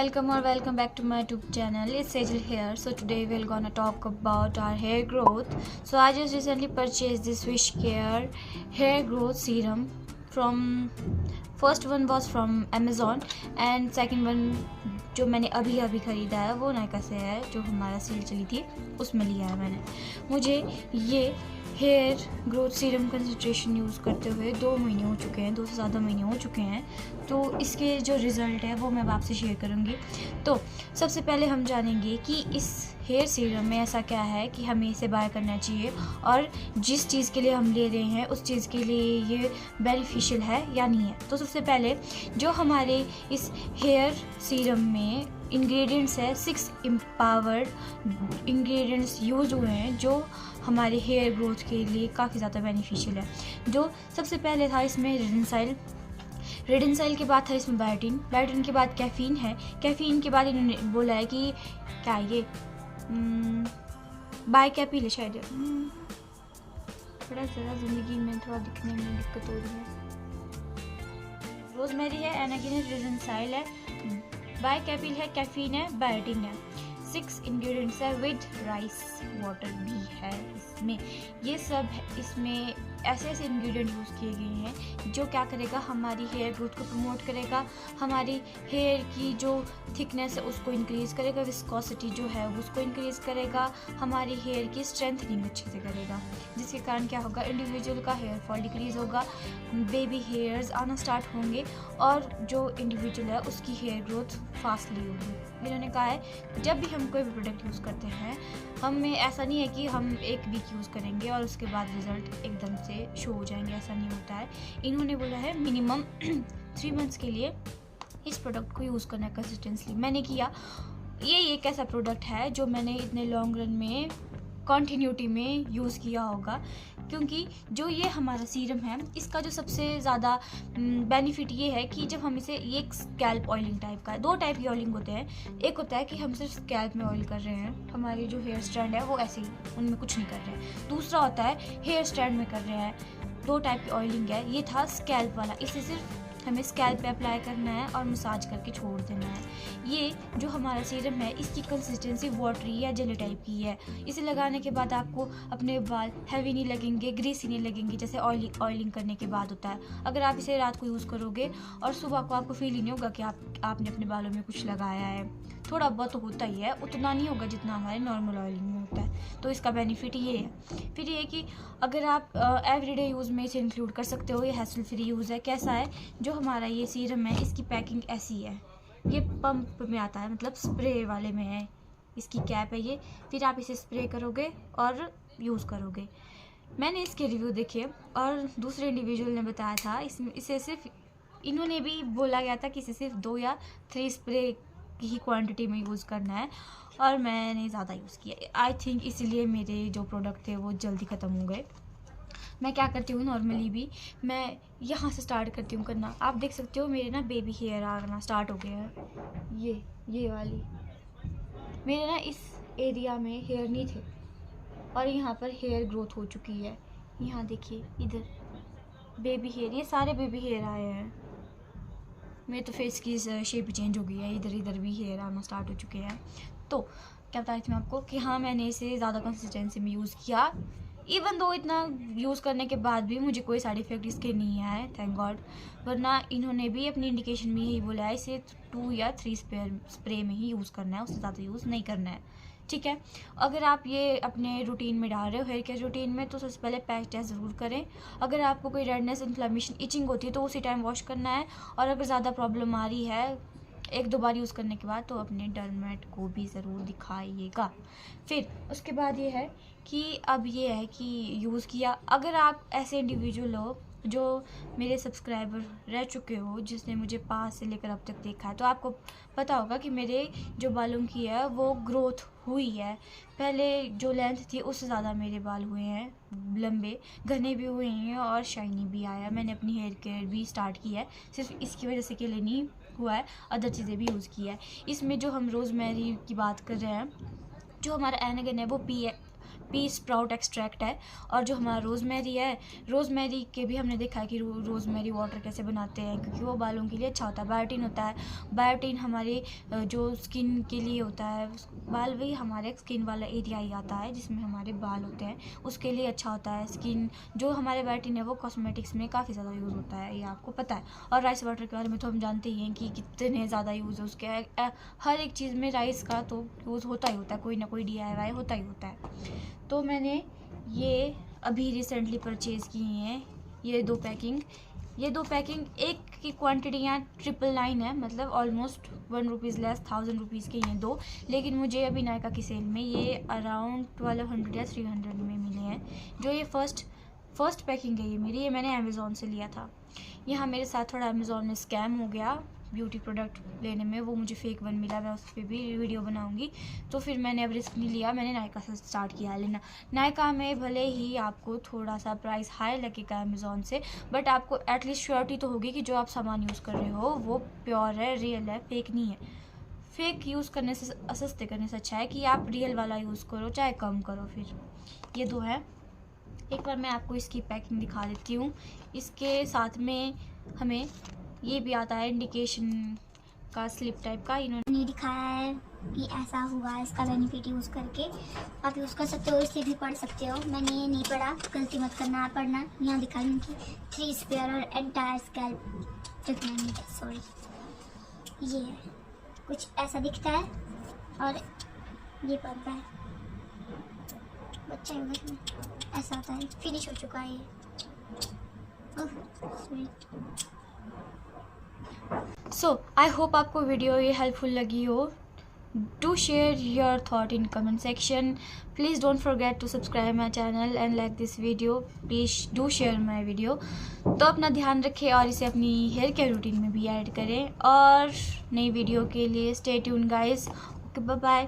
welcome or welcome back to my YouTube channel. It's Sejal here. So today we're gonna talk about our hair growth. So I just recently purchased this Wishcare hair growth serum from first one was from Amazon and second one जो मैंने अभी ख़रीदा है वो नायका से है, जो हमारा सेल चली थी उसमें लिया है मैंने। मुझे ये hair growth serum concentration use करते हुए 2 महीने हो चुके हैं, 2 से ज़्यादा महीने हो चुके हैं। तो इसके जो रिज़ल्ट है वो मैं आपसे शेयर करूँगी। तो सबसे पहले हम जानेंगे कि इस हेयर सीरम में ऐसा क्या है कि हमें इसे बाय करना चाहिए और जिस चीज़ के लिए हम ले रहे हैं उस चीज़ के लिए ये बेनिफिशियल है या नहीं है। तो सबसे पहले जो हमारे इस हेयर सीरम में इंग्रेडिएंट्स है, 6 एम्पावर्ड इंग्रेडिएंट्स यूज़ हुए हैं जो हमारे हेयर ग्रोथ के लिए काफ़ी ज़्यादा बेनिफिशियल है। जो सबसे पहले था इसमें रेडिनसाइल के बाद था इसमें बायोटिन के बाद कैफ़ीन है, कैफ़ीन के बाद इन्होंने बोला है कि क्या ये बाइकैपिल है शायद। बड़ा ज़रा ज़िंदगी में थोड़ा दिखने में दिक्कत हो रही है। रोजमेरी है, एनागिन है, रेडिनसाइल है, बाइकैपिल है, कैफ़ीन है, बायोटिन है। 6 इंग्रेडिएंट्स है विद राइस वाटर भी है इसमें। ये सब इसमें ऐसे इंग्रेडिएंट यूज़ किए गए हैं जो क्या करेगा, हमारी हेयर ग्रोथ को प्रमोट करेगा, हमारी हेयर की जो थिकनेस है उसको इंक्रीज़ करेगा, विस्कोसिटी जो है उसको इंक्रीज़ करेगा, हमारी हेयर की स्ट्रेंथनिंग अच्छे से करेगा, जिसके कारण क्या होगा, इंडिविजुअल का हेयर फॉल डिक्रीज़ होगा, बेबी हेयर्स आना स्टार्ट होंगे और जो इंडिविजुअल है उसकी हेयर ग्रोथ फास्टली होगी। इन्होंने कहा है जब भी हम कोई भी प्रोडक्ट यूज़ करते हैं, हमें ऐसा नहीं है कि हम एक वीक यूज़ करेंगे और उसके बाद रिज़ल्ट एकदम से शो हो जाएंगे, ऐसा नहीं होता है। इन्होंने बोला है मिनिमम 3 मंथ्स के लिए इस प्रोडक्ट को यूज़ करना है कंसिस्टेंटली। मैंने किया, ये एक ऐसा प्रोडक्ट है जो मैंने इतने लॉन्ग रन में कॉन्टीन्यूटी में यूज़ किया होगा, क्योंकि जो ये हमारा सीरम है इसका जो सबसे ज़्यादा बेनिफिट ये है कि जब हम इसे, ये एक स्कैल्प ऑयलिंग टाइप का है। 2 टाइप के ऑयलिंग होते हैं। एक होता है कि हम सिर्फ स्कैल्प में ऑयल कर रहे हैं, हमारी जो हेयर स्ट्रैंड है वो ऐसे ही उनमें कुछ नहीं कर रहे हैं। दूसरा होता है हेयर स्ट्रैंड में कर रहे हैं। 2 टाइप की ऑयलिंग है। ये था स्कैल्प वाला, इसे सिर्फ हमें स्कैल्प पे अप्लाई करना है और मसाज करके छोड़ देना है। ये जो हमारा सीरम है इसकी कंसिस्टेंसी वाटरी या जेली टाइप की है। इसे लगाने के बाद आपको अपने बाल हैवी नहीं लगेंगे, ग्रीसी नहीं लगेंगे, जैसे ऑयलिंग करने के बाद होता है। अगर आप इसे रात को यूज़ करोगे और सुबह को आपको फील ही नहीं होगा कि आपने अपने बालों में कुछ लगाया है। थोड़ा बहुत तो होता ही है, उतना नहीं होगा जितना हमारे नॉर्मल ऑयलिंग में होता है। तो इसका बेनिफिट ये है। फिर ये कि अगर आप एवरीडे यूज़ में इसे इंक्लूड कर सकते हो, ये हैसल फ्री यूज़ है। कैसा है, जो हमारा ये सीरम है इसकी पैकिंग ऐसी है, ये पंप में आता है, मतलब स्प्रे वाले में है, इसकी कैप है ये। फिर आप इसे स्प्रे करोगे और यूज़ करोगे। मैंने इसके रिव्यू देखे और दूसरे इंडिविजुअल ने बताया था इसे सिर्फ, इन्होंने भी बोला गया था कि इसे सिर्फ 2 या 3 स्प्रे की ही क्वांटिटी में यूज़ करना है और मैंने ज़्यादा यूज़ किया। आई थिंक इसीलिए मेरे जो प्रोडक्ट थे वो जल्दी ख़त्म हो गए। मैं क्या करती हूँ, नॉर्मली भी मैं यहाँ से स्टार्ट करती हूँ करना। आप देख सकते हो मेरे ना बेबी हेयर आना स्टार्ट हो गया है। ये वाली मेरे ना इस एरिया में हेयर नहीं थे और यहाँ पर हेयर ग्रोथ हो चुकी है। यहाँ देखिए, इधर बेबी हेयर, ये सारे बेबी हेयर आए हैं। मेरे तो फेस की शेप चेंज हो गई है, इधर भी हेयर आना स्टार्ट हो चुके हैं। तो क्या बता रही थी मैं आपको कि हाँ, मैंने इसे ज़्यादा कंसिस्टेंसी में यूज़ किया। इवन दो इतना यूज़ करने के बाद भी मुझे कोई साइड इफ़ेक्ट इसके नहीं आए, थैंक गॉड। वरना इन्होंने भी अपनी इंडिकेशन में यही बोला है इसे 2 या 3 स्प्रे में ही यूज़ करना है, उससे ज़्यादा यूज़ नहीं करना है। ठीक है, अगर आप ये अपने रूटीन में डाल रहे हो, हेयर केयर रूटीन में, तो सबसे पहले पैच टेस्ट ज़रूर करें। अगर आपको कोई रेडनेस, इन्फ्लेमेशन, इचिंग होती है तो उसी टाइम वॉश करना है। और अगर ज़्यादा प्रॉब्लम आ रही है 1-2 बार यूज़ करने के बाद तो अपने डर्मेट को भी ज़रूर दिखाइएगा। फिर उसके बाद ये है कि अब ये है कि यूज़ किया, अगर आप ऐसे इंडिविजुअल हो जो मेरे सब्सक्राइबर रह चुके हो, जिसने मुझे पास से लेकर अब तक देखा है, तो आपको पता होगा कि मेरे जो बालों की है वो ग्रोथ हुई है। पहले जो लेंथ थी उससे ज़्यादा मेरे बाल हुए हैं, लंबे, घने भी हुए हैं और शाइनी भी आया। मैंने अपनी हेयर केयर भी स्टार्ट की है, सिर्फ इसकी वजह से के लिए नहीं हुआ है, अदर चीज़ें भी यूज़ की है। इसमें जो हम रोज़मेरी की बात कर रहे हैं, जो हमारा एनागन है वो पी स्प्राउट एक्सट्रैक्ट है। और जो हमारा रोज़मेरी है, रोज़मेरी के भी हमने देखा है कि रोज़मेरी वाटर कैसे बनाते हैं, क्योंकि वो बालों के लिए अच्छा होता है। बायोटिन होता है, बायोटिन हमारे जो स्किन के लिए होता है, बाल वही हमारे स्किन वाला एरिया ही आता है जिसमें हमारे बाल होते हैं, उसके लिए अच्छा होता है। स्किन जो हमारे बायोटिन है वो कॉस्मेटिक्स में काफ़ी ज़्यादा यूज़ होता है, ये आपको पता है। और राइस वाटर के बारे में तो हम जानते ही हैं कि कितने ज़्यादा यूज़ है उसके। हर एक चीज़ में राइस का तो यूज़ होता ही होता है, कोई ना कोई DIY होता ही होता है। तो मैंने ये अभी रिसेंटली परचेज़ किए हैं ये दो पैकिंग। एक की क्वांटिटियाँ 999 है, मतलब ऑलमोस्ट 1 रुपीज़ लेस, 1000 रुपीज़ के ये दो। लेकिन मुझे अभी नायका की सेल में ये अराउंड 1200 या 300 में मिले हैं। जो ये फर्स्ट पैकिंग है ये मेरी, ये मैंने अमेज़ॉन से लिया था। यहाँ मेरे साथ थोड़ा अमेज़ॉन में स्कैम हो गया ब्यूटी प्रोडक्ट लेने में, वो मुझे फेक वन मिला, मैं उस पर भी वीडियो बनाऊंगी। तो फिर मैंने अब रिस्क नहीं लिया, मैंने नायका से स्टार्ट किया है लेना। नायका में भले ही आपको थोड़ा सा प्राइस हाई लगेगा अमेज़ॉन से, बट आपको एटलीस्ट श्योरिटी तो होगी कि जो आप सामान यूज़ कर रहे हो वो प्योर है, रियल है, फेक नहीं है। फेक यूज़ करने से, सस्ते करने से अच्छा है कि आप रियल वाला यूज़ करो, चाहे कम करो। फिर ये दो है। एक बार मैं आपको इसकी पैकिंग दिखा देती हूँ। इसके साथ में हमें ये भी आता है इंडिकेशन का स्लिप टाइप का, इन्होंने नहीं दिखाया है कि ऐसा हुआ है इसका बेनिफिट यूज़ करके। आप यूज़ कर सकते हो, इससे भी पढ़ सकते हो। मैंने ये नहीं पढ़ा, गलती मत करना पढ़ना। यहाँ दिखा उनकी 3 स्पेयर और एंटायर स्कैल्प ट्रीटमेंट, सॉरी ये है, कुछ ऐसा दिखता है और ये पड़ता है बच्चा उधर में, ऐसा होता है। फिनिश हो चुका है ये। सो आई होप आपको वीडियो ये हेल्पफुल लगी हो। Do share your thought in comment section. Please don't forget to subscribe my channel and like this video. Please do share my video. तो अपना ध्यान रखें और इसे अपनी हेयर केयर रूटीन में भी ऐड करें। और नई वीडियो के लिए stay tune guys. Okay, bye bye.